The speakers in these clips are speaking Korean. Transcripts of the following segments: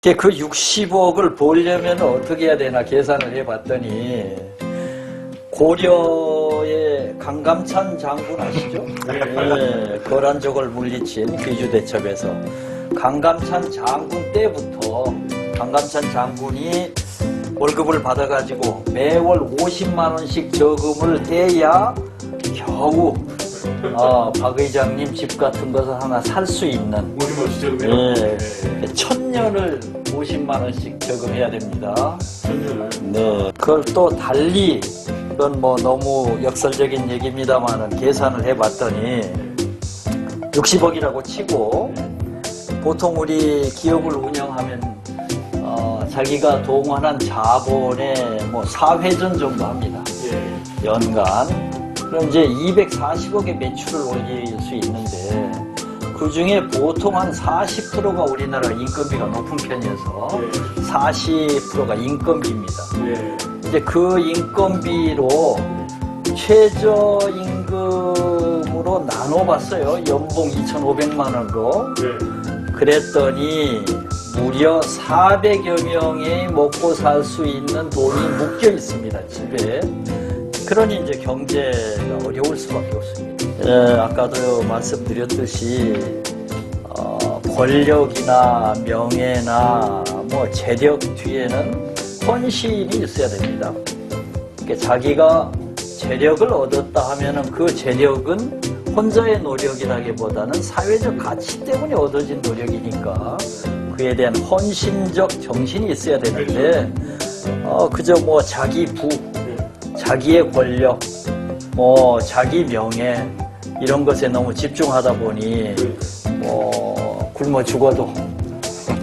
그 60억을 벌려면 어떻게 해야 되나 계산을 해봤더니 고려의 강감찬 장군 아시죠? 네, 거란족을 물리친 귀주대첩에서 강감찬 장군 때부터 강감찬 장군이 월급을 받아가지고 매월 50만 원씩 저금을 해야 겨우 박 의장님 집 같은 것을 하나 살 수 있는 50만 원씩 네, 1000년을 50만 원씩 저금해야 됩니다. 1000년을? 네, 그걸 또 달리 이건 뭐 너무 역설적인 얘기입니다만은 계산을 해봤더니 60억이라고 치고 보통 우리 기업을 운영하면 자기가 동원한 자본의 뭐 4회전 정도 합니다. 예. 연간. 그럼 이제 240억의 매출을 올릴 수 있는데 그 중에 보통 한 40%가 우리나라 인건비가 높은 편이어서 40%가 인건비입니다. 예. 이제 그 인건비로 최저임금으로 나눠봤어요. 연봉 2,500만 원으로. 예. 그랬더니 무려 400여 명이 먹고 살 수 있는 돈이 묶여 있습니다, 집에. 그러니 이제 경제가 어려울 수밖에 없습니다. 아까도 말씀드렸듯이 권력이나 명예나 뭐 재력 뒤에는 헌신이 있어야 됩니다. 그러니까 자기가 재력을 얻었다 하면은 그 재력은 혼자의 노력이라기보다는 사회적 가치 때문에 얻어진 노력이니까 그에 대한 헌신적 정신이 있어야 되는데 그저 뭐 자기 부, 자기의 권력, 뭐 자기 명예 이런 것에 너무 집중하다 보니 뭐 굶어 죽어도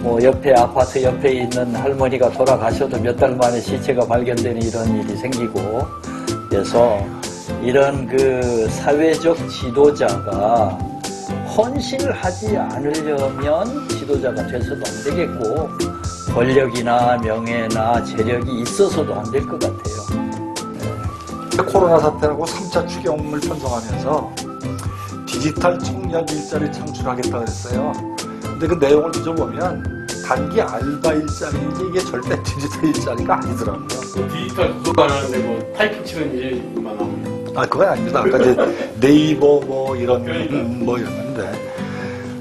뭐 옆에 아파트 옆에 있는 할머니가 돌아가셔도 몇 달 만에 시체가 발견되는 이런 일이 생기고 그래서 이런 그 사회적 지도자가 헌신을 하지 않으려면 지도자가 돼서도 안 되겠고 권력이나 명예나 재력이 있어서도 안 될 것 같아요. 코로나 사태라고 3차 추경을 편성하면서 디지털 청년 일자리 창출하겠다고 했어요. 근데 그 내용을 뒤져보면 단기 알바 일자리인지 이게 절대 디지털 일자리가 아니더라고요. 디지털 도서관 하는데 뭐 타이핑 치는 일만 나옵니다. 그건 아닙니다. 아까 이제 네이버 뭐 이런 뭐 이런 건데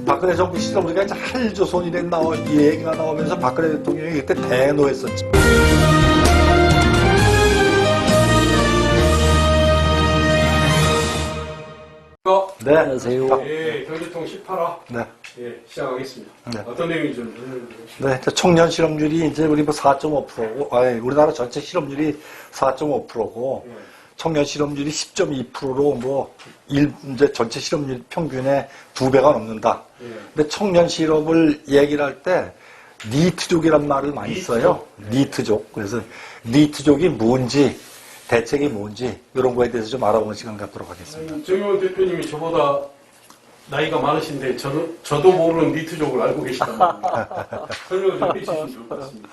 박근혜 정부 시절 우리가 이제 한일조선 이 얘기가 나오면서 박근혜 대통령이 그때 대노했었죠. 네, 안녕하세요. 예, 경제통 18화. 네. 예, 시작하겠습니다. 네. 어떤 내용이 좀 설명해 네, 청년 실업률이 이제 우리 뭐 4.5%고, 우리나라 전체 실업률이 4.5%고, 청년 실업률이 10.2%로 뭐, 이제 전체 실업률 평균의 2배가 넘는다. 근데 청년 실업을 얘기를 할 때, 니트족이란 말을 많이 써요. 니트족. 그래서 니트족이 뭔지, 대책이 뭔지, 이런 거에 대해서 좀 알아보는 시간 갖도록 하겠습니다. 정의원 대표님이 저보다 나이가 많으신데 저도 모르는 니트족을 알고 계시단 말입니다. 설명을 좀 해주시면 좋을 것 같습니다.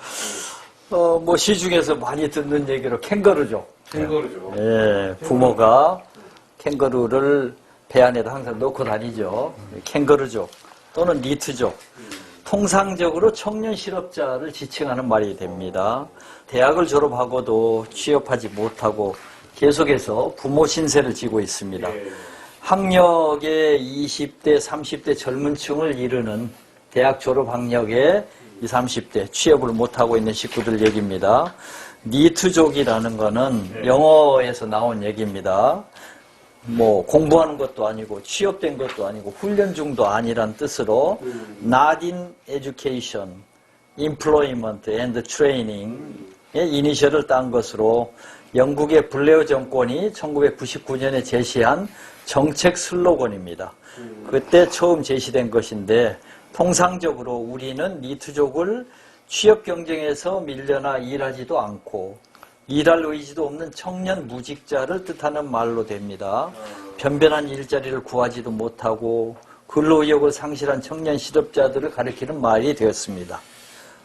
뭐 시중에서 많이 듣는 얘기로 캥거루족. 캥거루죠. 예, 부모가 캥거루를 배 안에다 항상 넣고 다니죠. 캥거루족 또는 니트족. 통상적으로 청년 실업자를 지칭하는 말이 됩니다. 대학을 졸업하고도 취업하지 못하고 계속해서 부모 신세를 지고 있습니다. 학력의 20대, 30대 젊은 층을 이르는 대학 졸업 학력의 20, 30대 취업을 못하고 있는 식구들 얘기입니다. 니트족이라는 거는 영어에서 나온 얘기입니다. 뭐 공부하는 것도 아니고 취업된 것도 아니고 훈련 중도 아니란 뜻으로 not in education, employment and training의 이니셜을 딴 것으로 영국의 블레어 정권이 1999년에 제시한 정책 슬로건입니다. 그때 처음 제시된 것인데 통상적으로 우리는 니트족을 취업 경쟁에서 밀려나 일하지도 않고 일할 의지도 없는 청년 무직자를 뜻하는 말로 됩니다. 변변한 일자리를 구하지도 못하고 근로의욕을 상실한 청년 실업자들을 가리키는 말이 되었습니다.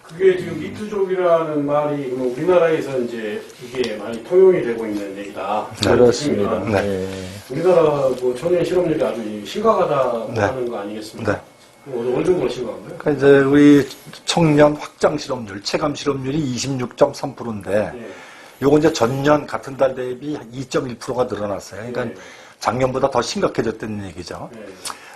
그게 지금 니트족이라는 말이 우리나라에서 이제 이게 많이 통용이 되고 있는 얘기다. 그렇습니다. 네. 우리나라 뭐 청년 실업률이 아주 심각하다고 하는 거 아니겠습니까? 네. 어느 정도 심각한가요? 그러니까 이제 우리 청년 확장 실업률, 체감 실업률이 26.3%인데, 예. 요거 이제 전년 같은 달 대비 2.1%가 늘어났어요. 그러니까 예. 작년보다 더 심각해졌다는 얘기죠. 예.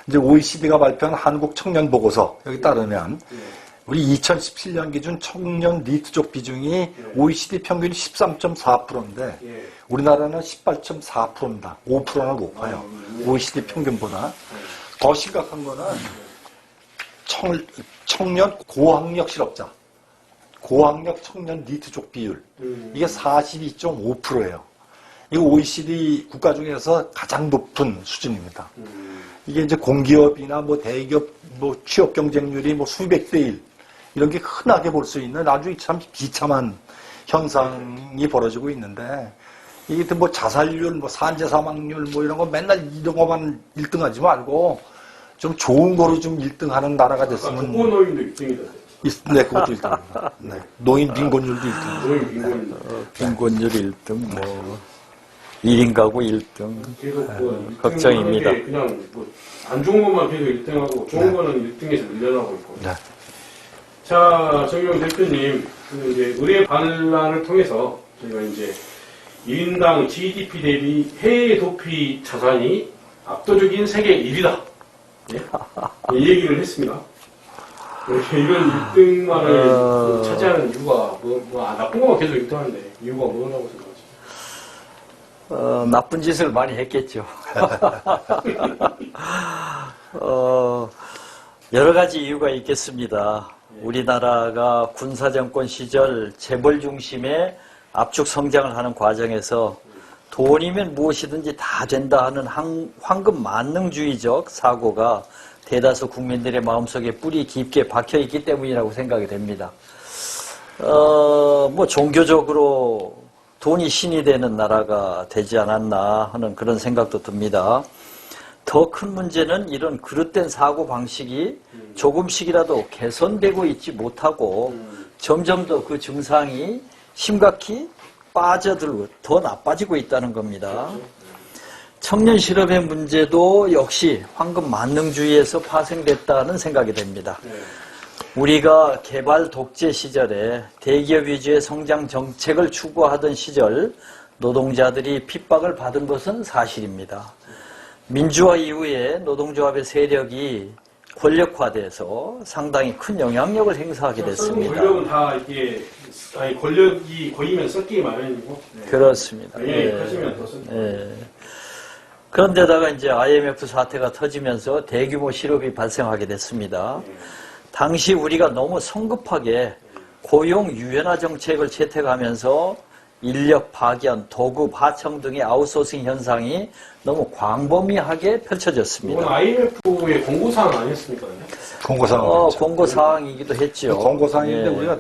이제 OECD가 발표한 한국 청년 보고서 여기 따르면 예. 우리 2017년 기준 청년 니트족 비중이 OECD 평균이 13.4%인데 예. 우리나라는 18.4%입니다. 5%나 높아요. OECD 평균보다. 더 심각한 거는 청년 고학력 실업자, 고학력 청년 니트족 비율 이게 42.5%예요. 이거 OECD 국가 중에서 가장 높은 수준입니다. 이게 이제 공기업이나 뭐 대기업 뭐 취업 경쟁률이 뭐 수백 대 1 이런 게 흔하게 볼 수 있는 아주 참 비참한 현상이 벌어지고 있는데 이게 뭐 자살률, 뭐 산재 사망률 뭐 이런 거 맨날 이런 거만 1등하지 말고 좀 좋은 거로 좀 1등하는 나라가 됐으면. 독거노인도 1등이다. 네, 그것도 1등입니다. 네. 노인 빈곤율도 1등. 노인 빈곤. 빈곤율 1등, 뭐 1인 가구 1등. 계속 뭐 걱정입니다. 그냥 뭐 안 좋은 것만 계속 1등하고 좋은 거는 1등에서 밀려나고 있고. 네. 자, 정용 대표님, 그 이제 의뢰 반란을 통해서 저희가 이제 1인당 GDP 대비 해외 도피 자산이 압도적인 세계 1위다. 예? 이 얘기를 했습니다. 이런 1등만을 차지하는 이유가 나쁜 거만 계속 1등하는데 이유가 뭐라고 생각하세요? 나쁜 짓을 많이 했겠죠. 여러 가지 이유가 있겠습니다. 우리나라가 군사정권 시절 재벌 중심의 압축 성장을 하는 과정에서 돈이면 무엇이든지 다 된다 하는 황금 만능주의적 사고가 대다수 국민들의 마음속에 뿌리 깊게 박혀 있기 때문이라고 생각이 됩니다. 뭐 종교적으로 돈이 신이 되는 나라가 되지 않았나 하는 그런 생각도 듭니다. 더 큰 문제는 이런 그릇된 사고 방식이 조금씩이라도 개선되고 있지 못하고 점점 더 그 증상이 심각히 빠져들고 더 나빠지고 있다는 겁니다. 청년 실업의 문제도 역시 황금 만능주의에서 파생됐다는 생각이 됩니다. 우리가 개발 독재 시절에 대기업 위주의 성장 정책을 추구하던 시절 노동자들이 핍박을 받은 것은 사실입니다. 민주화 이후에 노동조합의 세력이 권력화돼서 상당히 큰 영향력을 행사하게 됐습니다. 권력은 다 이게 권력이 거의면 썩기 마련이고. 네. 그렇습니다. 예, 터지면 더 썩기. 예. 그런데다가 이제 IMF 사태가 터지면서 대규모 실업이 발생하게 됐습니다. 당시 우리가 너무 성급하게 고용 유연화 정책을 채택하면서 인력 파견, 도급 하청 등의 아웃소싱 현상이 너무 광범위하게 펼쳐졌습니다. 이건 IMF의 공고사항 아니었습니까? 권고사항. 공고사항이기도 했죠. 권고사항인데 예. 우리가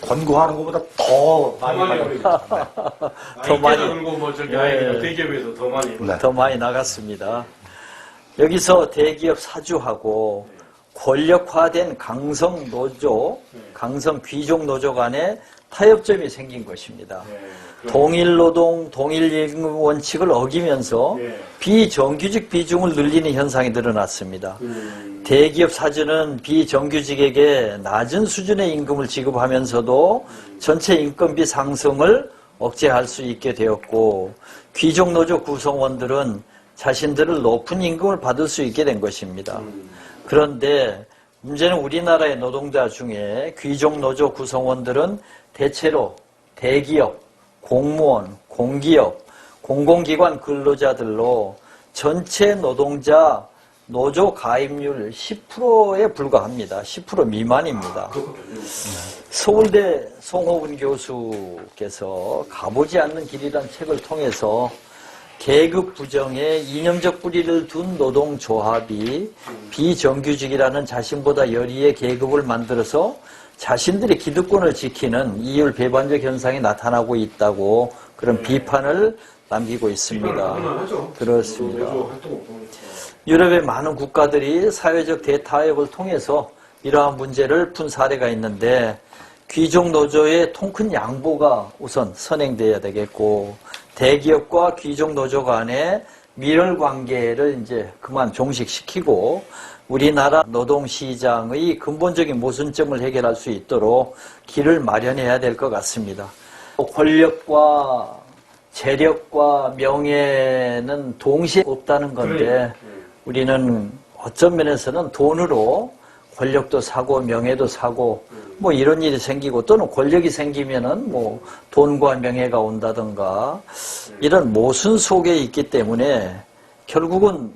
권고하는 것보다 더 많이 더 많이. 그리고 뭐 저기 예. 대기업에서 더 많이. 네. 더 많이 나갔습니다. 여기서 대기업 사주하고 권력화된 강성 노조, 강성 귀족 노조 간에 타협점이 생긴 것입니다. 동일 노동, 동일 임금 원칙을 어기면서 비정규직 비중을 늘리는 현상이 늘어났습니다. 대기업 사주는 비정규직에게 낮은 수준의 임금을 지급하면서도 전체 인건비 상승을 억제할 수 있게 되었고, 귀족 노조 구성원들은 자신들을 높은 임금을 받을 수 있게 된 것입니다. 그런데 문제는 우리나라의 노동자 중에 귀족 노조 구성원들은 대체로 대기업, 공무원, 공기업, 공공기관 근로자들로 전체 노동자 노조 가입률 10%에 불과합니다. 10% 미만입니다. 서울대 송호근 교수께서 가보지 않는 길이란 책을 통해서 계급 부정에 이념적 뿌리를 둔 노동조합이 비정규직이라는 자신보다 열의의 계급을 만들어서 자신들의 기득권을 지키는 이율 배반적 현상이 나타나고 있다고 그런 비판을 남기고 있습니다. 그렇습니다. 유럽의 많은 국가들이 사회적 대타협을 통해서 이러한 문제를 푼 사례가 있는데 귀족 노조의 통큰 양보가 우선 선행돼야 되겠고 대기업과 귀족 노조 간의 밀월 관계를 이제 그만 종식시키고 우리나라 노동시장의 근본적인 모순점을 해결할 수 있도록 길을 마련해야 될 것 같습니다. 권력과 재력과 명예는 동시에 없다는 건데 우리는 어떤 면에서는 돈으로 권력도 사고 명예도 사고 뭐 이런 일이 생기고 또는 권력이 생기면은 뭐 돈과 명예가 온다든가 이런 모순 속에 있기 때문에 결국은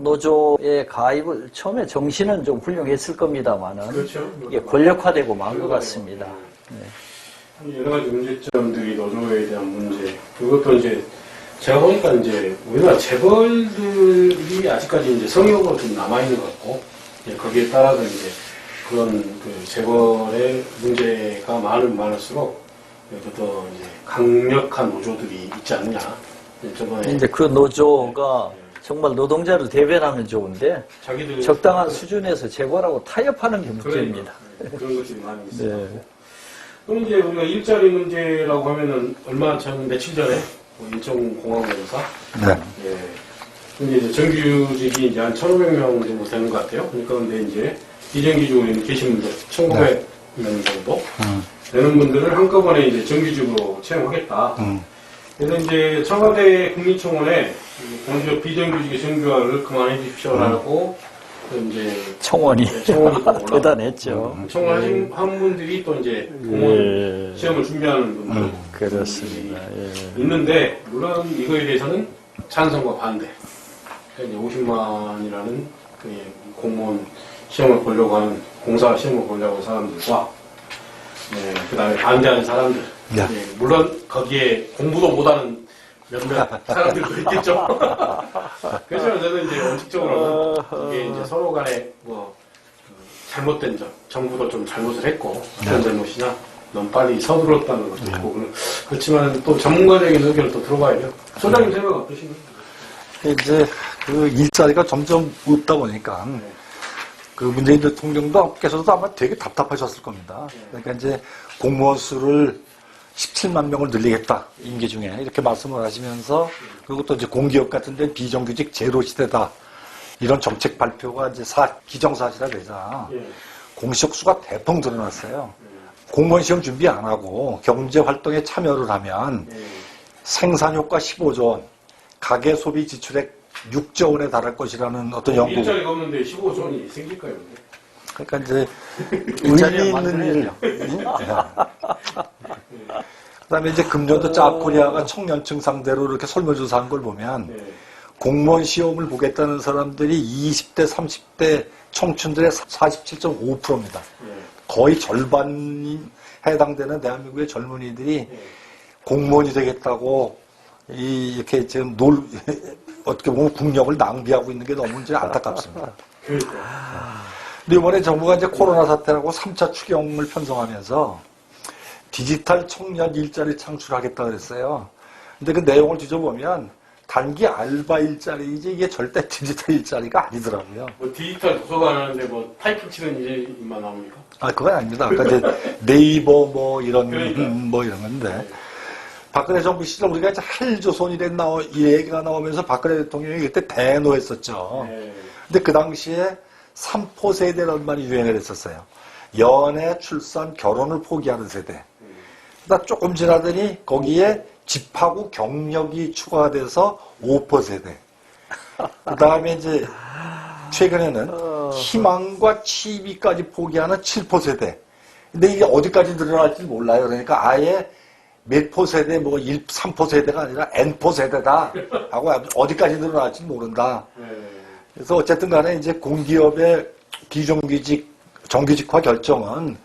노조에 가입을 처음에 정신은 좀 훌륭했을 겁니다만은 그렇죠. 이게 권력화되고 만 것 같습니다. 네. 여러 가지 문제점들이 노조에 대한 문제. 그것도 이제 제가 보니까 이제 우리나라 재벌들이 아직까지 이제 성역으로 좀 남아있는 것 같고, 거기에 따라서 이제 그런 그 재벌의 문제가 많을수록 더 이제 강력한 노조들이 있지 않느냐. 저번에 근데 그 노조가 정말 노동자를 대변하면 좋은데 자기들 적당한 수준에서 재벌하고 타협하는 게 문제입니다. 그런 것들이 많이 있어요. 네. 그럼 이제 우리가 일자리 문제라고 하면은 며칠 전에 인천공항공사 네. 예. 근데 이제 정규직이 이제 한 1,500명 정도 되는 것 같아요. 그러니까 근데 이제 비정규직으로 계신 분들 1,900명 정도 되는 분들을 한꺼번에 이제 정규직으로 채용하겠다. 그래서 이제 청와대 국민청원에 공기업 비정규직의 정규화를 그만해 주십시오라고 이제 청원이 청원이 대단했죠. 청원하신 한 분들이 또 이제 공무원 시험을 준비하는 분들 그렇습니다. 예. 있는데 물론 이거에 대해서는 찬성과 반대. 그러니까 이제 50만이라는 그 공무원 시험을 보려고 하는 공사 시험을 보려고 하는 사람들과 그다음에 반대하는 사람들. 네. 물론 거기에 공부도 못하는 몇몇 사람들도 있겠죠. 그래서 저는 이제 원칙적으로는 이게 이제 서로 간에 잘못된 점, 정부도 좀 잘못을 했고 어떤 잘못이냐, 너무 빨리 서둘렀다는 것도 있고 그렇지만 또 전문가적인 의견을 또 들어봐야죠. 소장님 생각 어떠신가요? 이제 그 일자리가 점점 없다 보니까 그 문재인 대통령께서도 아마 되게 답답하셨을 겁니다. 그러니까 이제 공무원 수를 17만 명을 늘리겠다, 임기 중에. 이렇게 말씀을 하시면서, 그리고 또 이제 공기업 같은 데 비정규직 제로 시대다. 이런 정책 발표가 이제 기정사실화 되자. 공시적 수가 대폭 늘어났어요. 공무원 시험 준비 안 하고 경제 활동에 참여를 하면 생산 효과 15조 원, 가계 소비 지출액 6조 원에 달할 것이라는 어떤 연구. 일자리가 없는데 15조 원이 생길까요? 그러니까 이제 의미 있는 일. 그다음에 이제 금년도 짭코리아가 청년층 상대로 이렇게 설문조사한 걸 보면 공무원 시험을 보겠다는 사람들이 20대, 30대 청춘들의 47.5%입니다. 거의 절반이 해당되는 대한민국의 젊은이들이 공무원이 되겠다고 이렇게 지금 어떻게 보면 국력을 낭비하고 있는 게 너무 이제 안타깝습니다. 근데 이번에 정부가 이제 코로나 사태라고 3차 추경을 편성하면서 디지털 청년 일자리 창출하겠다 그랬어요. 근데 그 내용을 뒤져보면 단기 알바 일자리이지 이게 절대 디지털 일자리가 아니더라고요. 디지털 도서관 하는데 타이핑 치는 일만 나옵니까? 그건 아닙니다. 아까 이제 네이버 이런 건데. 박근혜 정부 시절 우리가 이제 헬조선 이 얘기가 나오면서 박근혜 대통령이 그때 대노했었죠. 근데 그 당시에 3포 세대라는 말이 유행을 했었어요. 연애, 출산, 결혼을 포기하는 세대. 그러다 조금 지나더니 거기에 집하고 경력이 추가돼서 5포 세대. 그 다음에 이제 최근에는 희망과 취미까지 포기하는 7포 세대. 근데 이게 어디까지 늘어날지 몰라요. 그러니까 아예 몇 포 세대, 3포 세대가 아니라 N포 세대다 하고 어디까지 늘어날지 모른다. 그래서 어쨌든 간에 이제 공기업의 정규직화 결정은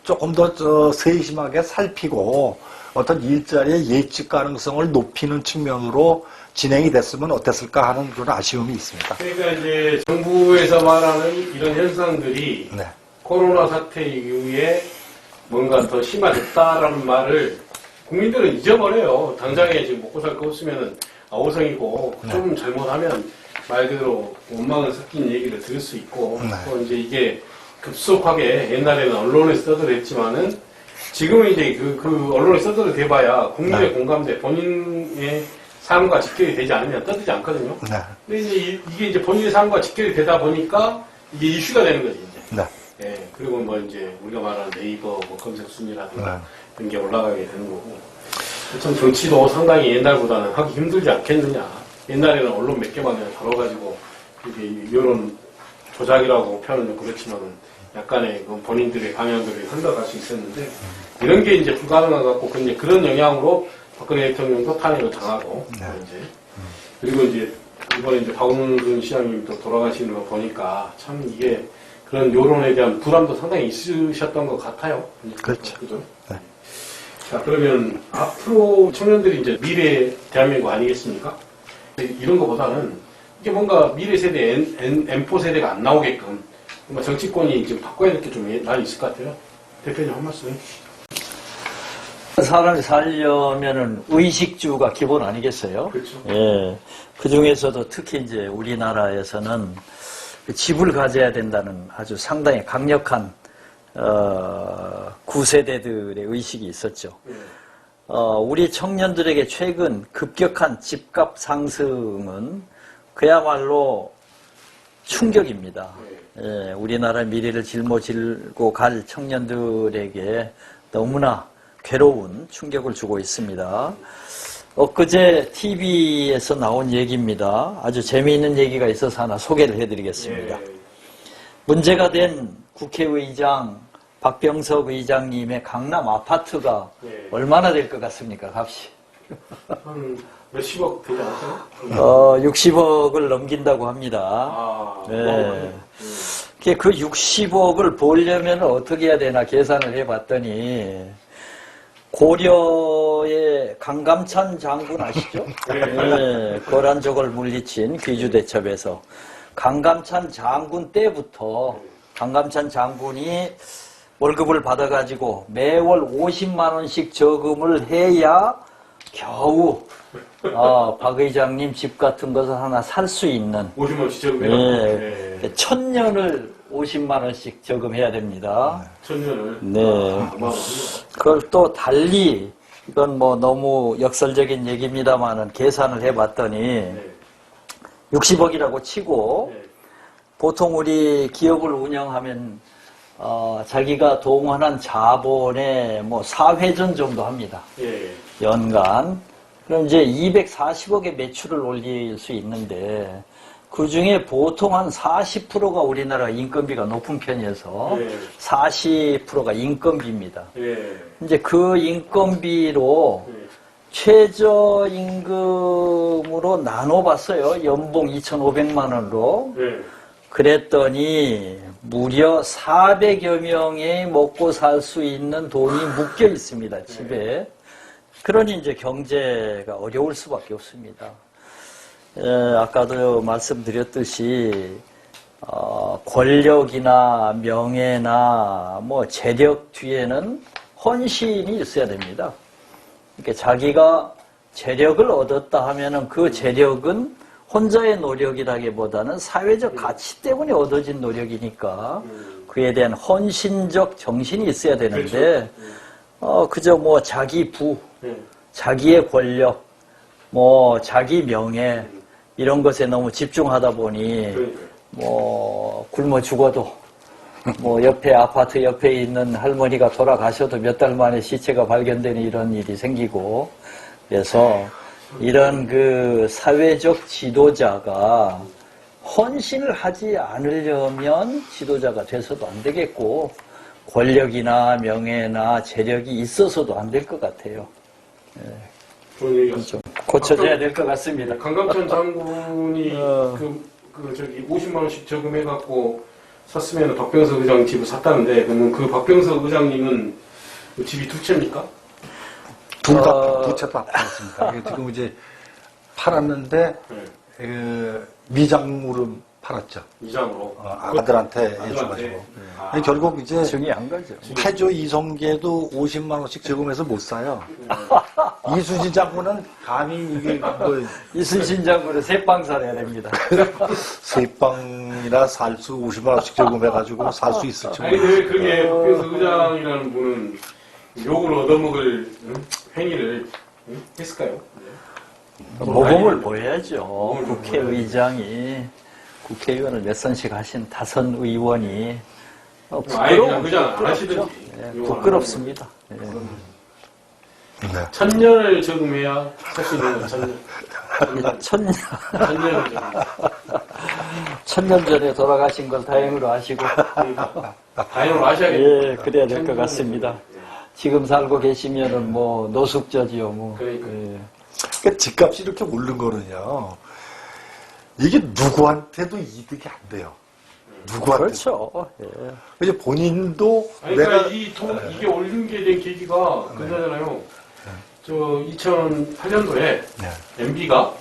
조금 더 세심하게 살피고 어떤 일자리의 예측 가능성을 높이는 측면으로 진행이 됐으면 어땠을까 하는 그런 아쉬움이 있습니다. 그러니까 이제 정부에서 말하는 이런 현상들이 코로나 사태 이후에 뭔가 더 심화됐다라는 말을 국민들은 잊어버려요. 당장에 지금 먹고 살 거 없으면 아우성이고 좀 잘못하면 말 그대로 원망을 섞인 얘기를 들을 수 있고 또 이제 이게 급속하게 옛날에는 언론에 써들었지만은 지금은 이제 그 언론에 써들어 대봐야 국민의 공감대, 본인의 삶과 직결이 되지 않으면 떠들지 않거든요. 네. 근데 이제 이게 이제 본인의 삶과 직결이 되다 보니까 이게 이슈가 되는 거지, 이제. 네. 예, 그리고 뭐 이제 우리가 말하는 네이버 뭐 검색 순위라든가 네. 이런 게 올라가게 되는 거고. 참 정치도 상당히 옛날보다는 하기 힘들지 않겠느냐. 옛날에는 언론 몇 개만 그냥 다뤄가지고 이게 여론 조작이라고 표현은 그렇지만 약간의 그 본인들의 방향들을 흘러갈 수 있었는데 이런 게 이제 불가능한 것 같고 근데 그런 영향으로 박근혜 대통령도 탄핵을 당하고 네. 이제 그리고 이제 이번에 이제 박원순 시장님도 돌아가시는 거 보니까 참 이게 그런 여론에 대한 부담도 상당히 있으셨던 것 같아요. 그렇죠. 그죠? 네. 자, 그러면 앞으로 청년들이 이제 미래 대한민국 아니겠습니까? 이런 것보다는 이게 뭔가 미래 세대, M4 세대가 안 나오게끔 뭔가 정치권이 지금 바꿔야 될 게 좀 많이 있을 것 같아요. 대표님 한 말씀 해주시죠. 사람이 살려면은 의식주가 기본 아니겠어요? 그렇죠. 예. 그 중에서도 특히 이제 우리나라에서는 집을 가져야 된다는 아주 상당히 강력한 구세대들의 의식이 있었죠. 예. 우리 청년들에게 최근 급격한 집값 상승은 그야말로 충격입니다. 예, 우리나라 미래를 짊어지고 갈 청년들에게 너무나 괴로운 충격을 주고 있습니다. 엊그제 TV에서 나온 얘기입니다. 아주 재미있는 얘기가 있어서 하나 소개를 해드리겠습니다. 예. 문제가 된 국회의장 박병석 의장님의 강남 아파트가 예. 얼마나 될 것 같습니까, 값이? 한 몇십억 되지 않았어요? 60억을 넘긴다고 합니다. 아, 네. 그 60억을 벌려면 어떻게 해야 되나 계산을 해봤더니 고려의 강감찬 장군 아시죠? 네, 거란족을 물리친 귀주대첩에서 강감찬 장군 때부터 강감찬 장군이 월급을 받아가지고 매월 50만 원씩 저금을 해야 겨우 박 의장님 집 같은 것을 하나 살 수 있는 50만 지적을 네. 네. 1000년을 50만 원씩 저금해야 됩니다. 천년을. 네. 어마어마하네요. 그걸 또 달리 이건 뭐 너무 역설적인 얘기입니다만은 계산을 해봤더니 네. 60억이라고 치고 네. 보통 우리 기업을 운영하면 자기가 동원한 자본의 뭐 4회전 정도 합니다. 예. 연간. 그럼 이제 240억의 매출을 올릴 수 있는데 그 중에 보통 한 40%가 우리나라 인건비가 높은 편이어서 네. 40%가 인건비입니다. 예. 이제 그 인건비로 네. 최저임금으로 나눠봤어요. 연봉 2,500만 원으로. 네. 그랬더니 무려 400여 명이 먹고 살 수 있는 돈이 묶여 있습니다, 집에. 그러니 이제 경제가 어려울 수밖에 없습니다. 아까도 말씀드렸듯이, 권력이나 명예나 뭐 재력 뒤에는 헌신이 있어야 됩니다. 그러니까 자기가 재력을 얻었다 하면은 그 재력은 혼자의 노력이라기보다는 사회적 가치 때문에 얻어진 노력이니까 그에 대한 헌신적 정신이 있어야 되는데, 그저 뭐 자기 부, 자기의 권력, 뭐 자기 명예 이런 것에 너무 집중하다 보니 뭐 굶어 죽어도 뭐 옆에 아파트 옆에 있는 할머니가 돌아가셔도 몇 달 만에 시체가 발견되는 이런 일이 생기고 그래서 이런 그 사회적 지도자가 헌신을 하지 않으려면 지도자가 돼서도 안 되겠고 권력이나 명예나 재력이 있어서도 안 될 것 같아요. 좋은 얘기였어요. 좀 고쳐져야 될 것 같습니다. 강감찬 장군이 저기 50만 원씩 저금해갖고 샀으면 박병석 의장 집을 샀다는데 그러면 그 박병석 의장님은 그 집이 두 채입니까? 둘 다, 두 채 다 팔았습니다. 지금 이제 팔았는데, 네. 미장으로 팔았죠. 이장으로. 아들한테 아들한테. 해줘가지고. 아. 결국 이제 증이 안 가죠. 태조 이성계도 50만 원씩 저금해서 못 사요. 이수진 장군은 감히 이게 뭐 이순신 장군은 새빵 살아야 됩니다. 세방이나 살수 50만 원씩 저금해가지고 살 수 있을지 아니, 모르겠어요. 왜 그게 박병석 의장이라는 분은 욕을 얻어먹을 행위를 했을까요? 모범을 보여야죠. 국회의장이 국회의원을 몇 선씩 하신 다선 의원이 아예 그냥 그냥 안 하시든지. 예, 부끄럽습니다. 예. 네. 1000년을 적응해야 할 수 있는 거. 1000년. 천년, 1000년을 적응. 천년 전에 돌아가신 걸 다행으로 아시고, 그러니까 다행으로 하셔야겠네요. 예, 그래야 될 것 같습니다. 지금 살고 계시면은 뭐 노숙자지요, 뭐. 그러니까. 예. 그러니까 집값이 이렇게 오른 거는요. 이게 누구한테도 이득이 안 돼요. 누구한테. 그렇죠. 예. 이제 본인도 아니, 그러니까 이게 올린 게 된 계기가 그거잖아요. 저 2008년도에 네. MB가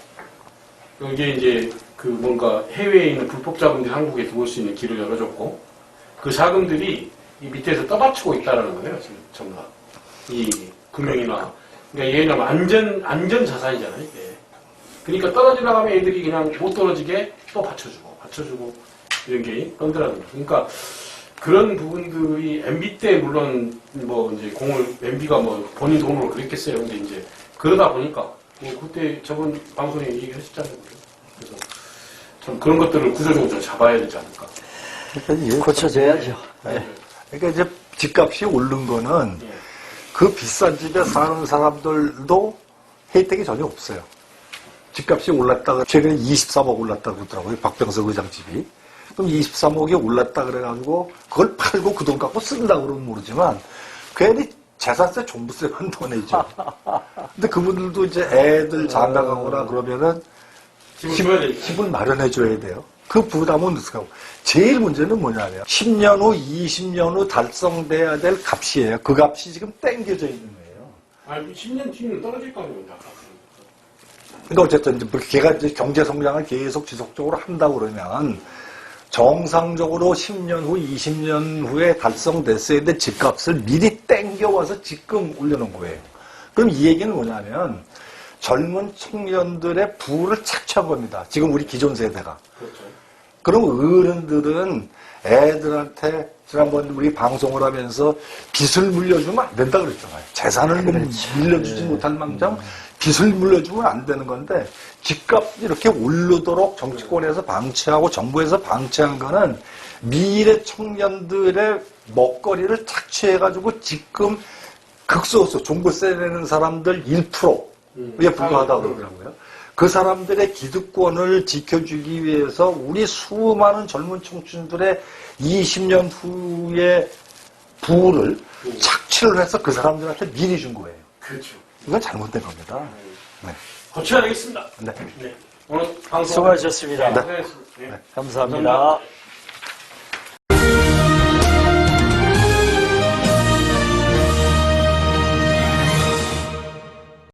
이게 이제 그 뭔가 해외에 있는 불법 자금들이 한국에 들어올 수 있는 길을 열어줬고 그 자금들이 이 밑에서 떠받치고 있다라는 거예요. 지금 전부 다. 이 금융이나 그러니까 얘는 안전 자산이잖아요. 이게. 그러니까 떨어지려고 하면 애들이 그냥 못 떨어지게 또 받쳐주고 이런 게 떠들어가는 거예요. 그러니까 그런 부분들이 MB 때 물론 뭐 이제 MB가 뭐 본인 돈으로 그랬겠어요. 근데 이제 그러다 보니까 뭐 그때 저번 방송에 얘기하셨잖아요. 그래서 참 그런 것들을 구조적으로 좀 잡아야 되지 않을까. 그러니까 이게 고쳐줘야죠. 예. 그러니까 이제 집값이 오른 거는 예. 그 비싼 집에 사는 사람들도 혜택이 전혀 없어요. 집값이 올랐다가 최근에 23억 올랐다고 그러더라고요. 박병석 의장 집이. 그럼 23억이 올랐다 그래가지고 그걸 팔고 그 돈 갖고 쓴다고 그러면 모르지만 괜히 재산세 종부세만 더 내죠. 근데 그분들도 이제 애들 장가가거나 그러면은 집을 줘야 되니까. 집을 마련해 줘야 돼요. 그 부담은 누수하고 제일 문제는 뭐냐면 10년 후, 20년 후 달성돼야 될 값이에요. 그 값이 지금 땡겨져 있는 거예요. 아니 10년 뒤는 떨어질 거 아니에요. 그러니까 어쨌든 이제 걔가 이제 경제 성장을 계속 지속적으로 한다고 그러면 정상적으로 10년 후, 20년 후에 달성됐어야 될 집값을 미리 땡겨와서 지금 올려놓은 거예요. 그럼 이 얘기는 뭐냐면 젊은 청년들의 부를 착취한 겁니다. 지금 우리 기존 세대가. 그렇죠. 그럼 어른들은 애들한테 지난번 우리 방송을 하면서 빚을 물려주면 안 된다 그랬잖아요. 재산을 물려주지 못할 망정 빚을 물려주면 안 되는 건데 집값 이렇게 오르도록 정치권에서 방치하고 정부에서 방치한 거는 미래 청년들의 먹거리를 착취해가지고 지금 극소수 종부세 내는 사람들 1%에 불과하다고 그러더라고요. 그 사람들의 기득권을 지켜주기 위해서 우리 수많은 젊은 청춘들의 20년 후의 부를 착취를 해서 그 사람들한테 미리 준 거예요. 그렇죠. 이건 잘못된 겁니다. 네. 고쳐야 되겠습니다. 네. 네. 오늘 방송 수고하셨습니다. 고생하셨습니다. 네. 감사합니다.